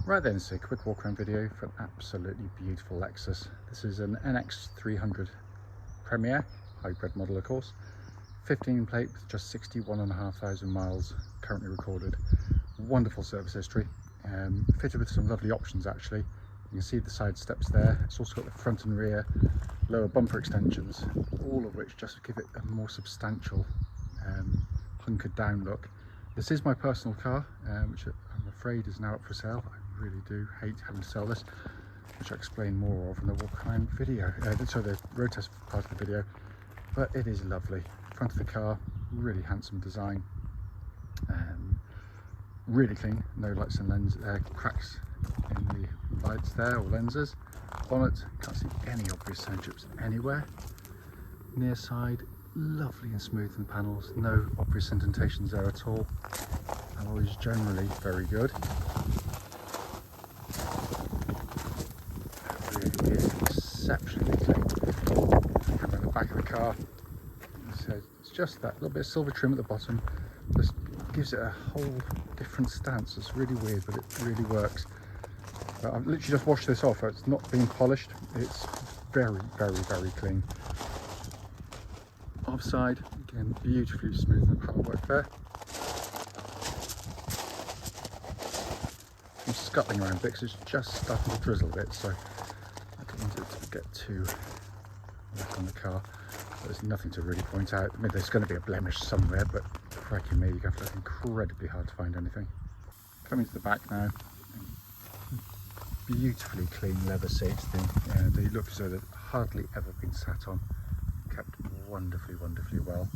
Right then, so a quick walk around video for an absolutely beautiful Lexus. This is an NX300 Premier hybrid model, of course. 15 plate with just 61,500 miles currently recorded. Wonderful service history, fitted with some lovely options actually. You can see the side steps there. It's also got the front and rear lower bumper extensions, all of which just give it a more substantial hunkered down look. This is my personal car, which I'm afraid is now up for sale. I really do hate having to sell this, which I'll explain more of in the walk around video, so the road test part of the video. But it is lovely. Front of the car, really handsome design, really clean, no lights and lens cracks in the lights there or lenses. Bonnet, can't see any obvious sand chips anywhere. Near side, lovely and smooth in the panels, no obvious indentations there at all. Alloys generally very good. It really is exceptionally clean. Come in the back of the car, so it's just that little bit of silver trim at the bottom, just gives it a whole different stance. It's really weird, but it really works. I've literally just washed this off. It's not been polished. It's very, very, very clean. Offside, again, beautifully smooth in the panel work there. I'm scuttling around because it's just starting to drizzle a bit, so I don't want it to get too wet on the car. There's nothing to really point out. I mean, there's going to be a blemish somewhere, but crikey me, you have to look incredibly hard to find anything. Coming to the back now. Beautifully clean leather seats. They look as though they've hardly ever been sat on. Kept wonderfully, wonderfully well.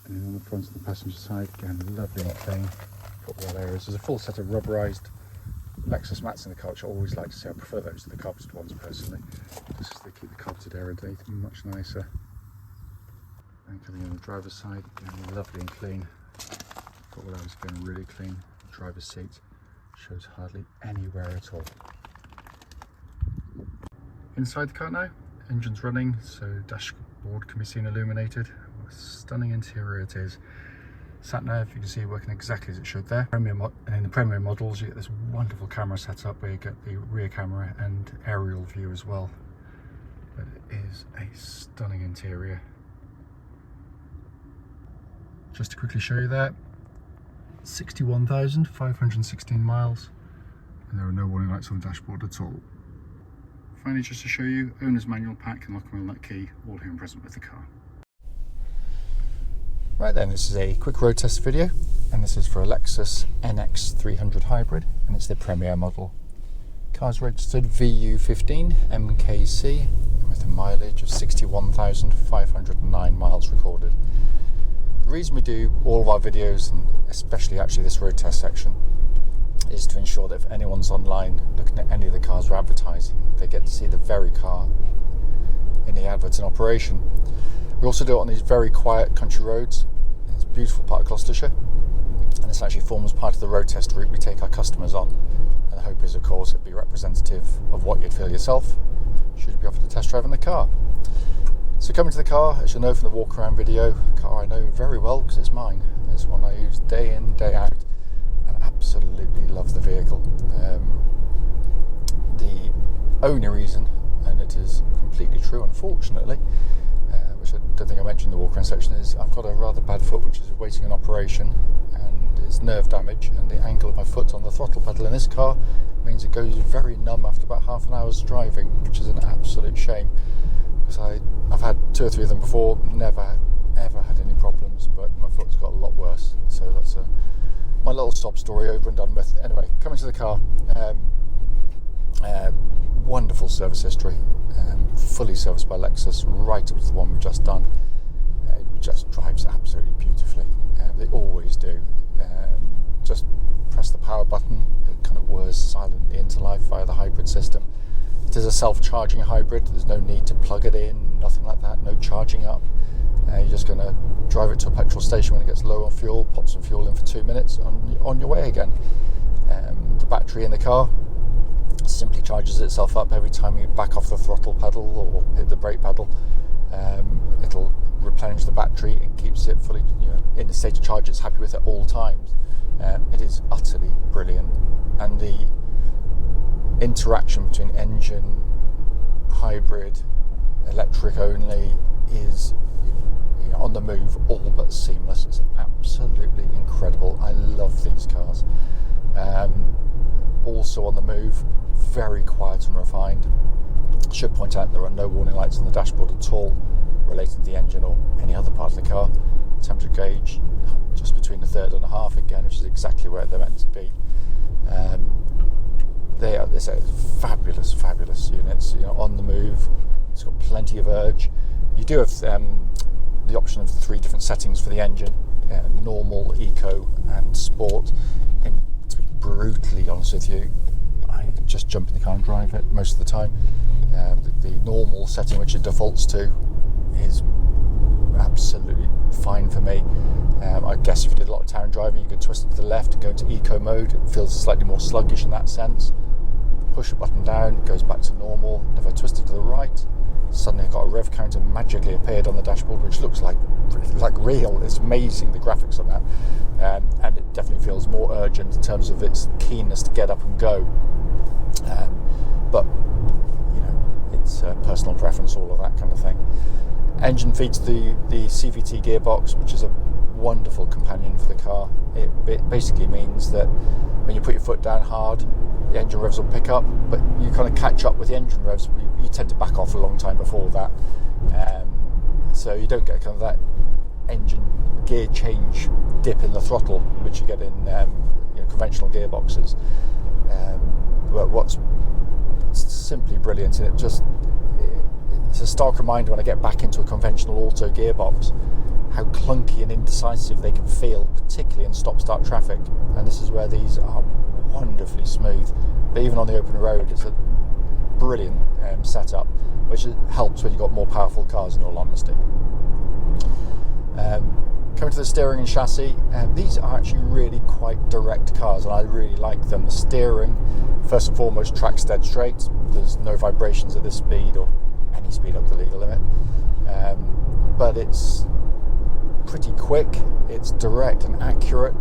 And then on the front of the passenger side, again, lovely and clean. Footwell areas. There's a full set of rubberized Lexus mats in the car, which I always like to see. I prefer those to the carpeted ones personally, just because they keep the carpeted area much nicer. And coming on the driver's side, again, lovely and clean. Footwell areas again, really clean. The driver's seat shows hardly anywhere at all. Inside the car now, engine's running, so dashboard can be seen illuminated. What a stunning interior it is. Sat nav, you can see working exactly as it should there. And in the Premier models, you get this wonderful camera setup where you get the rear camera and aerial view as well. But it is a stunning interior. Just to quickly show you that, 61,516 miles, and there are no warning lights on the dashboard at all. Finally, just to show you, owner's manual pack and lock and wheel nut key, all here and present with the car. Right then, this is a quick road test video, and this is for a Lexus NX300 hybrid, and it's the Premier model. Car's registered VU15MKC, with a mileage of 61,509 miles recorded. The reason we do all of our videos, and especially actually this road test section, is to ensure that if anyone's online looking at any of the cars we're advertising, they get to see the very car in the adverts in operation. We also do it on these very quiet country roads. It's a beautiful part of Gloucestershire, and this actually forms part of the road test route we take our customers on. And the hope is, of course, it'd be representative of what you'd feel yourself should you be offered a test drive in the car. So coming to the car, as you'll know from the walk around video, a car I know very well because it's mine. It's one I use day in, day out, and absolutely love the vehicle. The only reason, and it is completely true unfortunately, which I don't think I mentioned in the walk around section, is I've got a rather bad foot which is awaiting an operation, and it's nerve damage, and the angle of my foot on the throttle pedal in this car means it goes very numb after about half an hour's driving, which is an absolute shame. Because I've had 2 or 3 of them before, never ever had any problems, but my foot's got a lot worse. So that's my little sob story over and done with. Anyway, coming to the car, wonderful service history, fully serviced by Lexus, right up to the one we've just done. It just drives absolutely beautifully. They always do. Just press the power button, it kind of whirs silently into life via the hybrid system. It is a self-charging hybrid. There's no need to plug it in, nothing like that, no charging up. You're just going to drive it to a petrol station when it gets low on fuel, pop some fuel in for 2 minutes, on your way again. The battery in the car simply charges itself up every time you back off the throttle pedal or hit the brake pedal. It'll replenish the battery and keeps it fully, in the state of charge it's happy with at all times. It is utterly brilliant, and the interaction between engine, hybrid, electric only is, on the move, all but seamless. It's absolutely incredible. I love these cars. Also on the move, very quiet and refined. Should point out there are no warning lights on the dashboard at all relating to the engine or any other part of the car. Temperature gauge just between the 3rd and a half again, which is exactly where they're meant to be. It's a fabulous units. On the move, it's got plenty of urge. You do have the option of 3 different settings for the engine: normal, eco, and sport. And to be brutally honest with you, I just jump in the car and drive it most of the time. The normal setting, which it defaults to, is absolutely fine for me. I guess if you did a lot of town driving, you could twist it to the left and go into eco mode. It feels slightly more sluggish in that sense. Push a button down, it goes back to normal. And if I twist it to the right, suddenly I've got a rev counter magically appeared on the dashboard, which looks like real. It's amazing, the graphics on that. And it definitely feels more urgent in terms of its keenness to get up and go. But it's personal preference, all of that kind of thing. Engine feeds the CVT gearbox, which is a wonderful companion for the car. It basically means that when you put your foot down hard, the engine revs will pick up, but you kind of catch up with the engine revs. You tend to back off a long time before that, so you don't get kind of that engine gear change dip in the throttle, which you get in conventional gearboxes. But what's simply brilliant, and it's a stark reminder when I get back into a conventional auto gearbox how clunky and indecisive they can feel, particularly in stop-start traffic. And this is where these are wonderfully smooth. But even on the open road, it's a brilliant setup, which helps when you've got more powerful cars, in all honesty. Coming to the steering and chassis, these are actually really quite direct cars, and I really like them. The steering, first and foremost, tracks dead straight. There's no vibrations at this speed or any speed up the legal limit. But it's pretty quick, it's direct and accurate.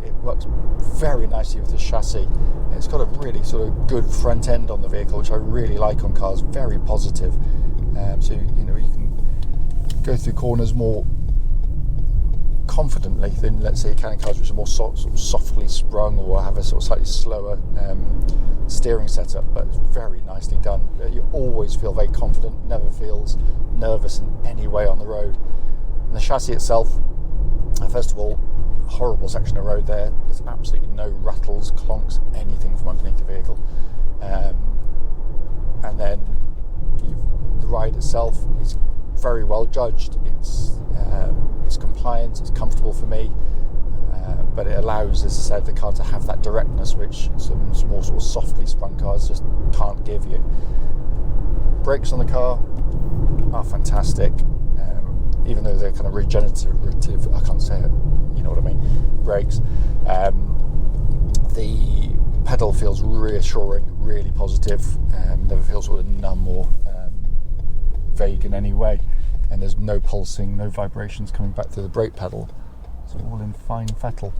It works very nicely with the chassis. It's got a really sort of good front end on the vehicle, which I really like on cars, very positive. So you can go through corners more confidently than, let's say, can cars which are more sort of softly sprung or have a sort of slightly slower steering setup. But it's very nicely done. You always feel very confident, never feels nervous in any way on the road. And the chassis itself, first of all, horrible section of road there. There's absolutely no rattles, clonks, anything from underneath the vehicle. And then the ride itself is very well judged. It's compliant, it's comfortable for me, but it allows, as I said, the car to have that directness which some more sort of softly sprung cars just can't give you. Brakes on the car are fantastic, even though they're kind of regenerative, I can't say it, you know what I mean, brakes. The pedal feels reassuring, really positive, never feels sort of numb or vague in any way, and there's no pulsing, no vibrations coming back through the brake pedal. It's all in fine fettle.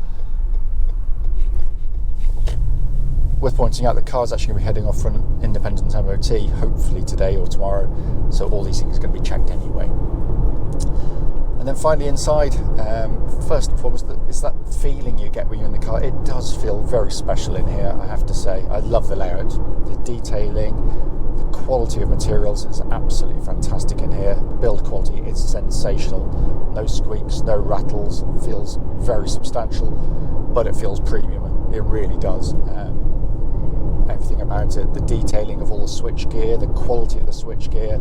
Worth pointing out, the car's actually going to be heading off for an independent MOT, hopefully today or tomorrow, so all these things are going to be checked anyway. And then finally inside, first and foremost, it's that feeling you get when you're in the car. It does feel very special in here, I have to say. I love the layout, the detailing, the quality of materials is absolutely fantastic in here. The build quality is sensational. No squeaks, no rattles. It feels very substantial, but it feels premium. It really does. Everything about it, the detailing of all the switch gear, the quality of the switch gear,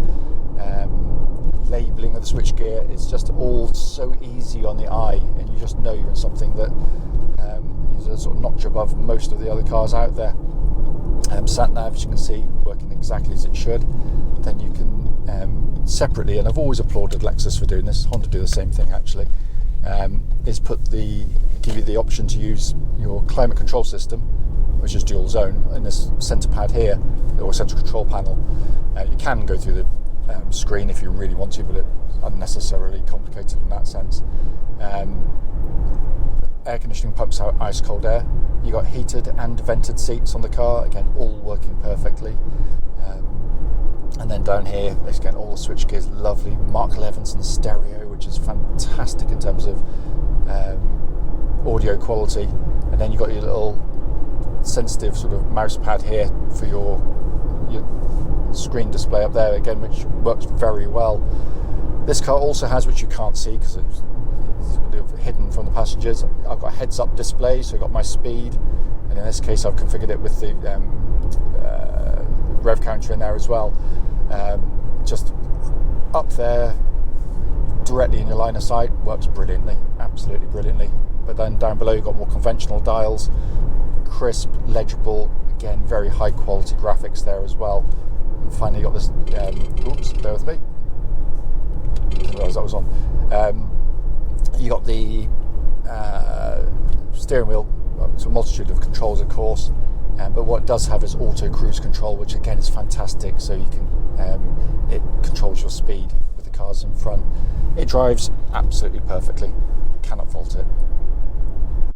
labelling of the switch gear, it's just all so easy on the eye, and you just know you're in something that is a sort of notch above most of the other cars out there. Sat nav, as you can see, working exactly as it should. Then you can separately, and I've always applauded Lexus for doing this, Honda do the same thing actually, is give you the option to use your climate control system, which is dual zone, in this centre pad here, or central control panel. You can go through the screen if you really want to, but it's unnecessarily complicated in that sense. Air conditioning pumps out ice cold air, You got heated and vented seats on the car, again all working perfectly. And then down here, again all the switch gears, lovely Mark Levinson stereo, which is fantastic in terms of audio quality. And then you've got your little sensitive sort of mouse pad here for your screen display up there, again, which works very well. This car also has, which you can't see because it's hidden from the passengers, I've got a heads-up display, so I've got my speed, and in this case I've configured it with the rev counter in there as well. Just up there, directly in your line of sight, works brilliantly, absolutely brilliantly. But then down below you've got more conventional dials, crisp, legible, again very high quality graphics there as well. And finally you got this, oops, bear with me, didn't realise that was on. You got the steering wheel, it's a multitude of controls of course, but what it does have is auto cruise control, which again is fantastic, so you can it controls your speed with the cars in front. It drives absolutely perfectly, cannot fault it.